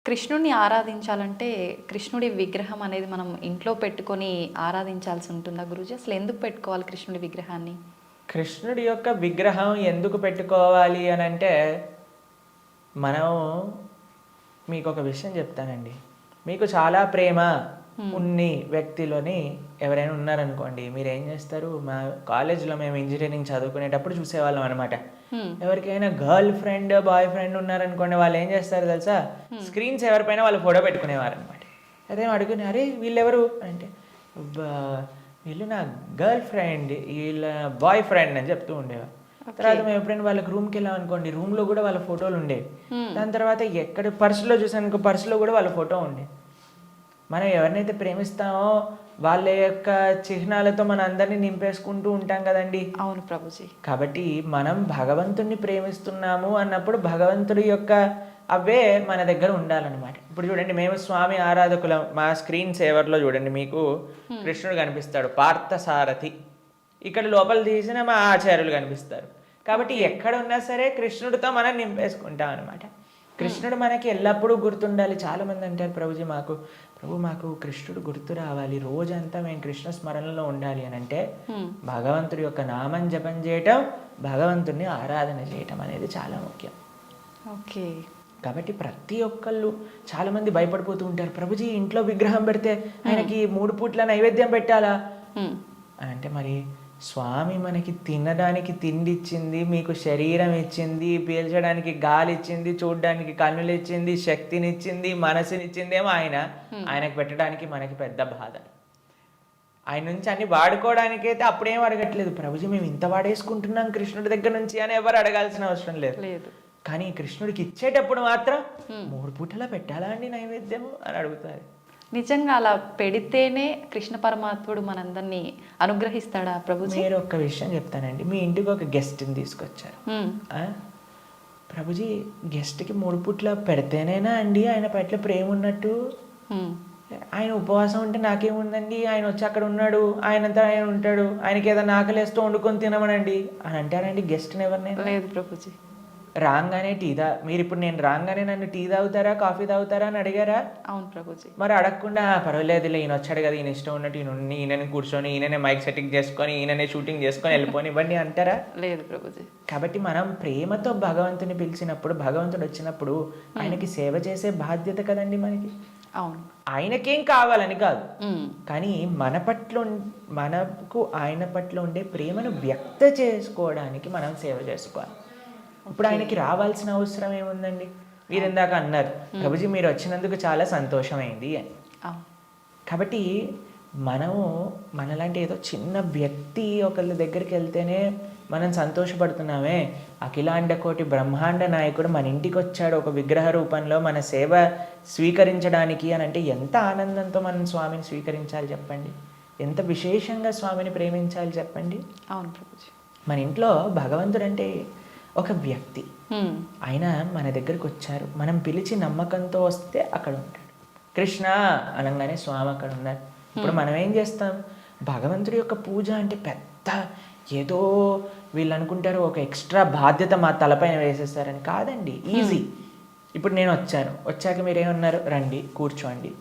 కృష్ణుడిని ఆరాధించాలంటే కృష్ణుడి విగ్రహం అనేది మనం ఇంట్లో పెట్టుకొని ఆరాధించాల్సి ఉంటుందా గురూజీ? అసలు ఎందుకు పెట్టుకోవాలి కృష్ణుడి విగ్రహాన్ని? కృష్ణుడి యొక్క విగ్రహం ఎందుకు పెట్టుకోవాలి అని అంటే, మనం మీకు ఒక విషయం చెప్తానండి. మీకు చాలా ప్రేమ ఉన్ని వ్యక్తిలోని ఎవరైనా ఉన్నారనుకోండి, మీరు ఏం చేస్తారు? మా కాలేజ్లో మేము ఇంజనీరింగ్ చదువుకునేటప్పుడు చూసేవాళ్ళం అనమాట. ఎవరికైనా గర్ల్ ఫ్రెండ్ బాయ్ ఫ్రెండ్ ఉన్నారనుకోండి, వాళ్ళు ఏం చేస్తారు తెలుసా? స్క్రీన్స్ ఎవరిపైన వాళ్ళు ఫోటో పెట్టుకునేవారు అనమాట. అదే అడుగుని, అరే వీళ్ళెవరు అంటే, వీళ్ళు నా గర్ల్ ఫ్రెండ్, వీళ్ళ బాయ్ ఫ్రెండ్ అని చెప్తూ ఉండేవారు. తర్వాత మేము ఎప్పుడైనా వాళ్ళకి రూమ్కి వెళ్ళాం అనుకోండి, రూమ్లో కూడా వాళ్ళ ఫోటోలు ఉండేవి. దాని తర్వాత ఎక్కడ పర్సులో చూసానుకో, పర్సులో కూడా వాళ్ళ ఫోటో ఉండేది. మనం ఎవరినైతే ప్రేమిస్తామో వాళ్ళ యొక్క చిహ్నాలతో మన అందరినీ నింపేసుకుంటూ ఉంటాం కదండి. అవును ప్రభుజీ. కాబట్టి మనం భగవంతుణ్ణి ప్రేమిస్తున్నాము అన్నప్పుడు భగవంతుడి యొక్క అవే మన దగ్గర ఉండాలన్నమాట. ఇప్పుడు చూడండి, మేము స్వామి ఆరాధకులం. మా స్క్రీన్ సేవర్లో చూడండి, మీకు కృష్ణుడు కనిపిస్తాడు, పార్థసారథి. ఇక్కడ లోపల తీసిన మా ఆచార్యులు కనిపిస్తారు. కాబట్టి ఎక్కడ ఉన్నా సరే కృష్ణుడితో మనం నింపేసుకుంటాం అనమాట. కృష్ణుడు మనకి ఎల్లప్పుడూ గుర్తుండాలి. చాలామంది అంటారు, ప్రభుజీ మాకు కృష్ణుడు గుర్తు రావాలి, రోజంతా మేము కృష్ణ స్మరణలో ఉండాలి అని అంటే, భగవంతుడి యొక్క నామం జపం చేయటం, భగవంతుడిని ఆరాధన చేయటం అనేది చాలా ముఖ్యం. ఓకే. కాబట్టి ప్రతి ఒక్కళ్ళు చాలామంది భయపడిపోతూ ఉంటారు, ప్రభుజీ ఇంట్లో విగ్రహం పెడితే ఆయనకి 3 పూట్ల నైవేద్యం పెట్టాలా అని అంటే, మరి స్వామి మనకి తినడానికి తిండి ఇచ్చింది, మీకు శరీరం ఇచ్చింది, పీల్చడానికి గాలి ఇచ్చింది, చూడడానికి కన్నులు ఇచ్చింది, శక్తిని ఇచ్చింది, మనసునిచ్చిందేమో ఆయనకు పెట్టడానికి మనకి పెద్ద బాధ. ఆయన నుంచి అన్ని వాడుకోవడానికి అయితే అప్పుడేం అడగట్లేదు, ప్రభుజీ మేము ఇంత వాడేసుకుంటున్నాం కృష్ణుడి దగ్గర నుంచి అని ఎవరు అడగాల్సిన అవసరం లేదు. కానీ కృష్ణుడికి ఇచ్చేటప్పుడు మాత్రం 3 పూటలా పెట్టాలా అండి నైవేద్యము అని అడుగుతారు. నిజంగా అలా పెడితేనే కృష్ణ పరమాత్ముడు మనందరినీ అనుగ్రహిస్తాడా ప్రభుజీ? మీరు ఒక్క విషయం చెప్తానండి. మీ ఇంటికి ఒక గెస్ట్ని తీసుకొచ్చారు. ప్రభుజీ గెస్ట్కి 3 పూట్ల పెడితేనేనా అండి ఆయన పట్ల ప్రేమ ఉన్నట్టు? ఆయన ఉపవాసం ఉంటే నాకేముందండి, ఆయన వచ్చి అక్కడ ఉన్నాడు, ఆయనంతా ఆయన ఉంటాడు, ఆయనకి ఏదైనా ఆకలేస్తూ వండుకొని తినమనండి అని అంటారండి గెస్ట్ని ఎవరినైనా? లేదు ప్రభుజీ. రాగానే మీరు ఇప్పుడు నేను రాగానే నన్ను టీ తాగుతారా కాఫీ తాగుతారా అని అడిగారా? అవును ప్రభుజీ. మరి అడగకుండా పర్వాలేదులే ఈయన వచ్చాడు కదా, ఈయన ఇష్టం ఉన్నట్టు ఈయనని కూర్చొని ఈయననే మైక్ సెట్టింగ్ చేసుకొని ఈయననే షూటింగ్ చేసుకొని వెళ్ళిపోని ఇవ్వండి అంటారా? లేదు ప్రభుజీ. కాబట్టి మనం ప్రేమతో భగవంతుని పిలిచినప్పుడు, భగవంతుడు వచ్చినప్పుడు ఆయనకి సేవ చేసే బాధ్యత కదండి మనకి. అవును. ఆయనకేం కావాలని కాదు, కానీ మనకు ఆయన పట్ల ఉండే ప్రేమను వ్యక్త చేసుకోవడానికి మనం సేవ చేసుకోవాలి. ఇప్పుడు ఆయనకి రావాల్సిన అవసరం ఏముందండి? మీరు ఇందాక అన్నారు, ప్రభుజీ మీరు వచ్చినందుకు చాలా సంతోషమైంది అని. కాబట్టి మనలాంటి ఏదో చిన్న వ్యక్తి ఒకళ్ళ దగ్గరికి వెళ్తేనే మనం సంతోషపడుతున్నామే, అఖిలాండ కోటి బ్రహ్మాండ నాయకుడు మన ఇంటికి వచ్చాడు ఒక విగ్రహ రూపంలో మన సేవ స్వీకరించడానికి అని అంటే ఎంత ఆనందంతో మనం స్వామిని స్వీకరించాలి చెప్పండి, ఎంత విశేషంగా స్వామిని ప్రేమించాలి చెప్పండి. అవును ప్రభుజీ. మన ఇంట్లో భగవంతుడు అంటే ఒక వ్యక్తి, ఆయన మన దగ్గరికి వచ్చారు, మనం పిలిచి నమ్మకంతో వస్తే అక్కడ ఉంటాడు. కృష్ణ అనగానే స్వామి అక్కడ ఉన్నారు. ఇప్పుడు మనం ఏం చేస్తాం? భగవంతుడి యొక్క పూజ అంటే పెద్ద ఏదో వీళ్ళు అనుకుంటారు ఒక ఎక్స్ట్రా బాధ్యత మా తలపైన వేసేస్తారని. కాదండి, ఈజీ. ఇప్పుడు నేను వచ్చాక మీరేమన్నారు? రండి కూర్చోండి,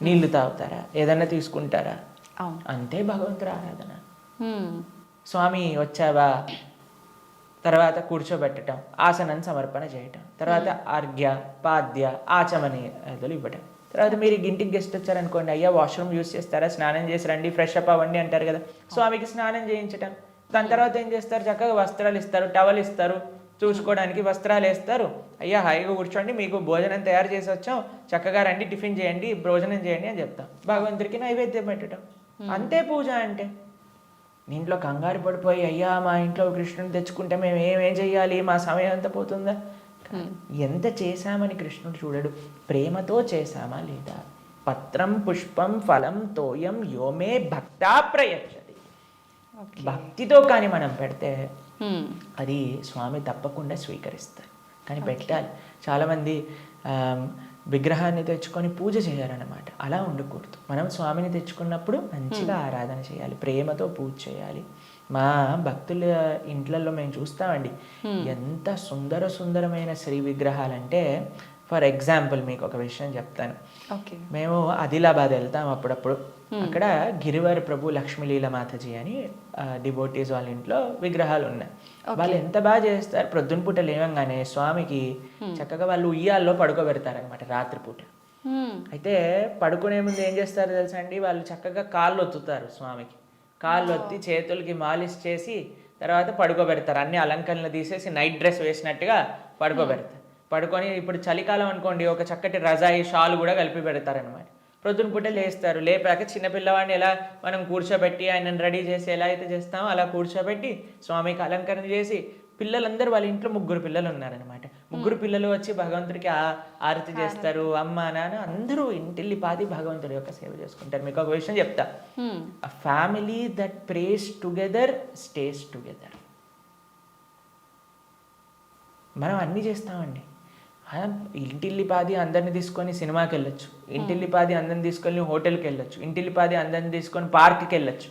నీళ్లు తాగుతారా, ఏదన్నా తీసుకుంటారా, అంతే భగవంతుడి ఆరాధన. స్వామి వచ్చావా, తర్వాత కూర్చోబెట్టడం, ఆసనం సమర్పణ చేయటం, తర్వాత అర్ఘ్య పాద్య ఆచమనీయాలు ఇవ్వటం. తర్వాత మీరు ఇంటికి గెస్ట్ వచ్చారనుకోండి, అయ్యా వాష్రూమ్ యూజ్ చేస్తారా, స్నానం చేసి రండి, ఫ్రెష్ అప్ అవ్వండి అంటారు కదా, స్వామికి స్నానం చేయించటం. దాని తర్వాత ఏం చేస్తారు? చక్కగా వస్త్రాలు ఇస్తారు, టవల్ ఇస్తారు, చూసుకోవడానికి వస్త్రాలు వేస్తారు. అయ్యా హాయిగా కూర్చోండి, మీకు భోజనం తయారు చేసి వచ్చాం, చక్కగా రండి, టిఫిన్ చేయండి, భోజనం చేయండి అని చెప్తాం. భగవంతుడికి నైవేద్యం పెట్టడం, అంతే పూజ అంటే. ఇంట్లో కంగారు పడిపోయి అయ్యా మా ఇంట్లో కృష్ణుని తెచ్చుకుంటే మేము ఏమేం చెయ్యాలి, మా సమయం అంతా పోతుందా? ఎంత చేశామని కృష్ణుడు చూడడు, ప్రేమతో చేశామా లేదా. పత్రం పుష్పం ఫలం తోయం యోమే భక్తా ప్రయచ్చతి. భక్తితో కానీ మనం పెడితే అది స్వామి తప్పకుండా స్వీకరిస్తారు. కానీ పెట్టాలి. చాలామంది విగ్రహాన్ని తెచ్చుకొని పూజ చేయాలన్నమాట. అలా ఉండకూడదు. మనం స్వామిని తెచ్చుకున్నప్పుడు మంచిగా ఆరాధన చేయాలి, ప్రేమతో పూజ చేయాలి. మా భక్తుల ఇంట్లలో మేము చూస్తామండి ఎంత సుందరమైన శ్రీ విగ్రహాలంటే, ఫర్ ఎగ్జాంపుల్ మీకు ఒక విషయం చెప్తాను. ఓకే. మేము ఆదిలాబాద్ వెళ్తాం అప్పుడప్పుడు. అక్కడ గిరివర్ ప్రభు లక్ష్మీలీల మాతాజీ అని డివోటీస్ వాళ్ళ ఇంట్లో విగ్రహాలు ఉన్నాయి. వాళ్ళు ఎంత బాగా చేస్తారు, ప్రొద్దున పూట లేవంగానే స్వామికి చక్కగా వాళ్ళు ఉయ్యాల్లో పడుకోబెడతారనమాట రాత్రిపూట. అయితే పడుకునే ముందు ఏం చేస్తారో తెలుసా అండి, వాళ్ళు చక్కగా కాళ్ళు ఒత్తుతారు స్వామికి. కాళ్ళు ఒత్తి చేతులకి మాలిష్ చేసి తర్వాత పడుకోబెడతారు. అన్ని అలంకరణలు తీసేసి నైట్ డ్రెస్ వేసినట్టుగా పడుకోబెడతారు. పడుకొని ఇప్పుడు చలికాలం అనుకోండి, ఒక చక్కటి రజాయి షాల్ కూడా కలిపి పెడతారనమాట. ప్రొద్దున పూట లేస్తారు. లేపాక చిన్నపిల్లవాడిని ఎలా మనం కూర్చోబెట్టి ఆయనను రెడీ చేసి ఎలా అయితే చేస్తామో అలా కూర్చోబెట్టి స్వామికి అలంకరణ చేసి, పిల్లలందరూ వాళ్ళ ఇంట్లో 3 పిల్లలు ఉన్నారనమాట. 3 పిల్లలు వచ్చి భగవంతుడికి ఆరతి చేస్తారు. అమ్మ నాన్న అందరూ ఇంటిల్లిపాది భగవంతుడి యొక్క సేవ చేసుకుంటారు. మీకు ఒక విషయం చెప్తా, a family that praise together stays together. మనం అన్నీ చేస్తామండి. ఇంటిల్లిపాది అందరిని తీసుకొని సినిమాకి వెళ్ళొచ్చు, ఇంటిల్లిపాది అందరిని తీసుకొని హోటల్కి వెళ్ళొచ్చు, ఇంటిల్లిపాది అందరిని తీసుకొని పార్క్కి వెళ్ళొచ్చు.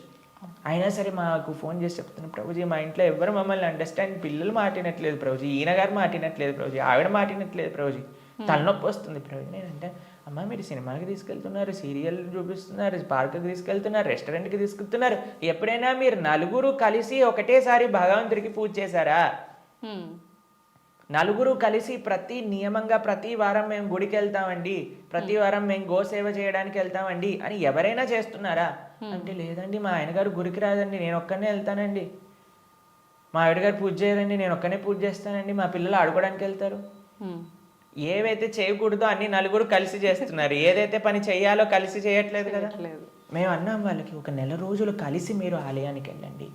అయినా సరే మాకు ఫోన్ చేసి చెప్తున్నాను, ప్రభుజీ మా ఇంట్లో ఎవరు మమ్మల్ని అండర్స్టాండ్, పిల్లలు మాటినట్లేదు ప్రభుజీ, ఈయన గారు మాటినట్లేదు ప్రభుజీ, ఆవిడ మాటినట్లేదు ప్రభుజీ, తలనొప్పి వస్తుంది ప్రభుజీ. నేనంటే, అమ్మ మీరు సినిమాకి తీసుకెళ్తున్నారు, సీరియల్ చూపిస్తున్నారు, పార్క్కి తీసుకెళ్తున్నారు, రెస్టారెంట్కి తీసుకెళ్తున్నారు, ఎప్పుడైనా మీరు నలుగురు కలిసి ఒకటేసారి భగవంతుడికి పూజ చేశారా? నలుగురు కలిసి నియమంగా ప్రతి వారం మేము గుడికి వెళ్తామండి, ప్రతి వారం మేము గోసేవ చేయడానికి వెళ్తామండి అని ఎవరైనా చేస్తున్నారా అంటే, లేదండి మా ఆయన గారు గుడికి రాదండి, నేను ఒక్కనే వెళ్తానండి, మా ఆవిడ గారు పూజ చేయరండి, నేను ఒక్కనే పూజ చేస్తానండి, మా పిల్లలు ఆడుకోవడానికి వెళ్తారు. ఏవైతే చేయకూడదో అన్ని నలుగురు కలిసి చేస్తున్నారు, ఏదైతే పని చేయాలో కలిసి చేయట్లేదు కదా. మేము అన్నాం వాళ్ళకి, ఒక నెల రోజులు కలిసి మీరు ఆలయానికి వెళ్ళండి,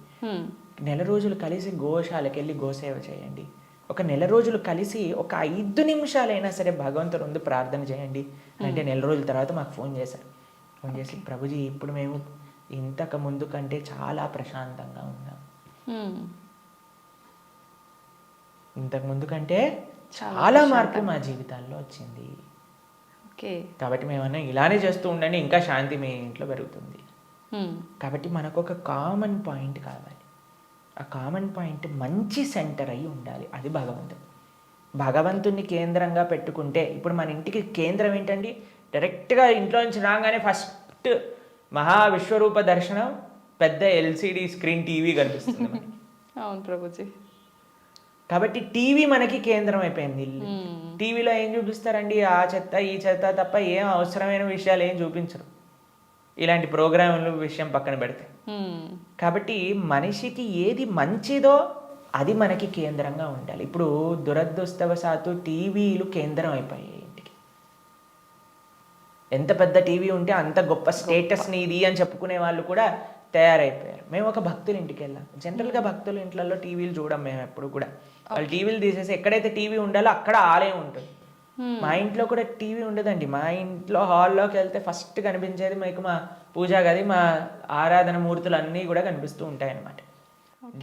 నెల రోజులు కలిసి గోశాలకు వెళ్ళి గోసేవ చేయండి, ఒక నెల రోజులు కలిసి ఒక 5 నిమిషాలైనా సరే భగవంతుడు ముందు ప్రార్థన చేయండి అంటే, నెల రోజుల తర్వాత మాకు ఫోన్ చేశారు. ఫోన్ చేసి, ప్రభుజీ ఇప్పుడు మేము ఇంతకు ముందు కంటే చాలా ప్రశాంతంగా ఉన్నాం, ఇంతకు ముందు కంటే చాలా మార్పు మా జీవితాల్లో వచ్చింది. కాబట్టి మేమన్నా ఇలానే చేస్తూ ఉండండి, ఇంకా శాంతి మీ ఇంట్లో పెరుగుతుంది. కాబట్టి మనకు ఒక కామన్ పాయింట్ కావాలి. ఆ కామన్ పాయింట్ మంచి సెంటర్ అయి ఉండాలి, అది భగవంతుడు. భగవంతుని కేంద్రంగా పెట్టుకుంటే, ఇప్పుడు మన ఇంటికి కేంద్రం ఏంటండి, డైరెక్ట్గా ఇంట్లో నుంచి రాగానే ఫస్ట్ మహావిశ్వరూప దర్శనం, పెద్ద LCD స్క్రీన్ టీవీ కనిపిస్తుంది మనకి. అవును ప్రభుజీ. కాబట్టి టీవీ మనకి కేంద్రం అయిపోయింది. టీవీలో ఏం చూపిస్తారండి, ఆ చెత్త ఈ చెత్త తప్ప ఏం అవసరమైన విషయాలు ఏం చూపించరు, ఇలాంటి ప్రోగ్రాముల విషయం పక్కన పెడితే. కాబట్టి మనిషికి ఏది మంచిదో అది మనకి కేంద్రంగా ఉండాలి. ఇప్పుడు దురదృష్టవశాత్తు టీవీలు కేంద్రం అయిపోయాయి ఇంటికి. ఎంత పెద్ద టీవీ ఉంటే అంత గొప్ప స్టేటస్ నీది అని చెప్పుకునే వాళ్ళు కూడా తయారైపోయారు. మేము ఒక భక్తుల ఇంటికి వెళ్ళాం. జనరల్గా భక్తుల ఇంట్లలో టీవీలు చూడం మేము ఎప్పుడు కూడా. వాళ్ళు టీవీలు తీసేసి ఎక్కడైతే టీవీ ఉండాలో అక్కడ ఆలయం ఉంటుంది. మా ఇంట్లో కూడా టీవీ ఉండదండి. మా ఇంట్లో హాల్లోకి వెళ్తే ఫస్ట్ కనిపించేది మీకు మా పూజా గది, మా ఆరాధన మూర్తులు అన్నీ కూడా కనిపిస్తూ ఉంటాయి అన్నమాట.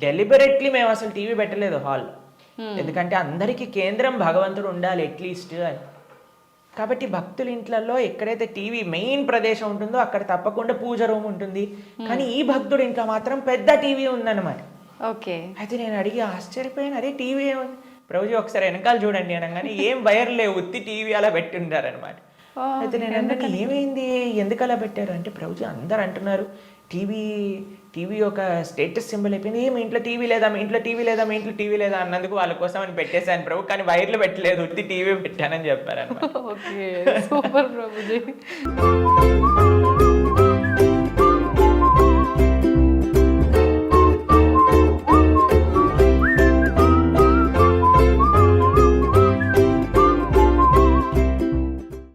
డెలిబరెట్లీ మేము అసలు టీవీ పెట్టలేదు హాల్లో, ఎందుకంటే అందరికీ కేంద్రం భగవంతుడు ఉండాలి అట్లీస్ట్ అని. కాబట్టి భక్తుల ఇంట్లలో ఎక్కడైతే టీవీ మెయిన్ ప్రదేశం ఉంటుందో అక్కడ తప్పకుండా పూజ రూమ్ ఉంటుంది. కానీ ఈ భక్తుడి ఇంట్లో మాత్రం పెద్ద టీవీ ఉందన్నమాట. ఓకే. అయితే నేను అడిగి ఆశ్చర్యపోయాను, అదే టీవీ ఏముంది ప్రభుజీ ఒకసారి వెనకాల చూడండి అనగానే ఏం వైర్ లేవు, ఉత్తి టీవీ అలా పెట్టి ఉంటారనమాట. అయితే నేను అంటే ఏమైంది, ఎందుకు అలా పెట్టారు అంటే, ప్రభుజీ అందరు అంటున్నారు టీవీ ఒక స్టేటస్ సింబల్ అయిపోయింది, మీ ఇంట్లో టీవీ లేదా, మీ ఇంట్లో టీవీ లేదా, మీ ఇంట్లో టీవీ లేదా అన్నందుకు వాళ్ళ కోసం అని పెట్టేశాను ప్రభు, కానీ వైర్లు పెట్టలేదు, ఉత్తి టీవీ పెట్టానని చెప్పారనమాట. Okay, super Prabhuji.